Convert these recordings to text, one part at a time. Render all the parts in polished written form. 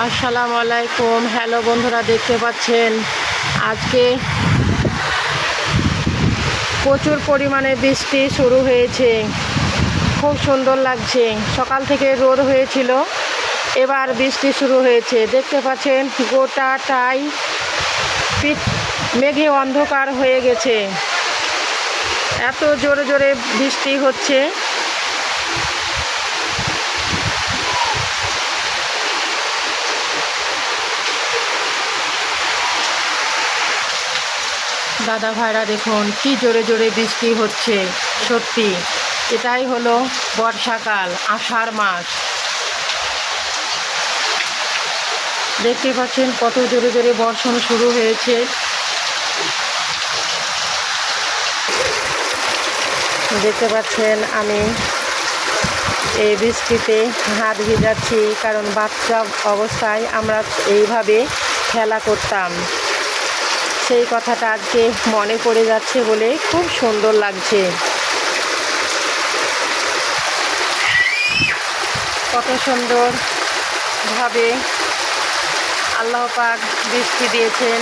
আসসালামু আলাইকুম। হ্যালো বন্ধুরা, দেখতে পাচ্ছেন আজকে প্রচুর পরিমাণে বৃষ্টি শুরু হয়েছে। খুব সুন্দর লাগছে। সকাল থেকে রোদ হয়েছিল, এবার বৃষ্টি শুরু হয়েছে। দেখতে পাচ্ছেন গোটাটাই মেঘে অন্ধকার হয়ে গেছে। এত জোরে জোরে বৃষ্টি হচ্ছে। দাদা ভাইরা দেখুন কি জোরে জোরে বৃষ্টি হচ্ছে। সত্যি এটাই হলো বর্ষাকাল, আষাঢ় মাস। দেখতে পাচ্ছেন কত জোরে জোরে বর্ষণ শুরু হয়েছে। দেখতে পাচ্ছেন আমি এই বৃষ্টিতে হাত ভিজাচ্ছি, কারণ বাচ্চা অবস্থায় আমরা এইভাবে খেলা করতাম। সেই কথাটা আজকে মনে পড়ে যাচ্ছে বলে খুব সুন্দর লাগছে। কত সুন্দরভাবে আল্লাহ পাক বৃষ্টি দিয়েছেন।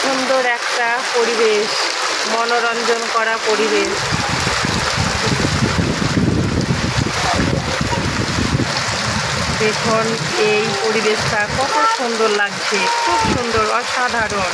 সুন্দর একটা পরিবেশ, মনোরঞ্জন করা পরিবেশ। দেখুন এই পরিবেশটা কত সুন্দর লাগছে, খুব সুন্দর, অসাধারণ।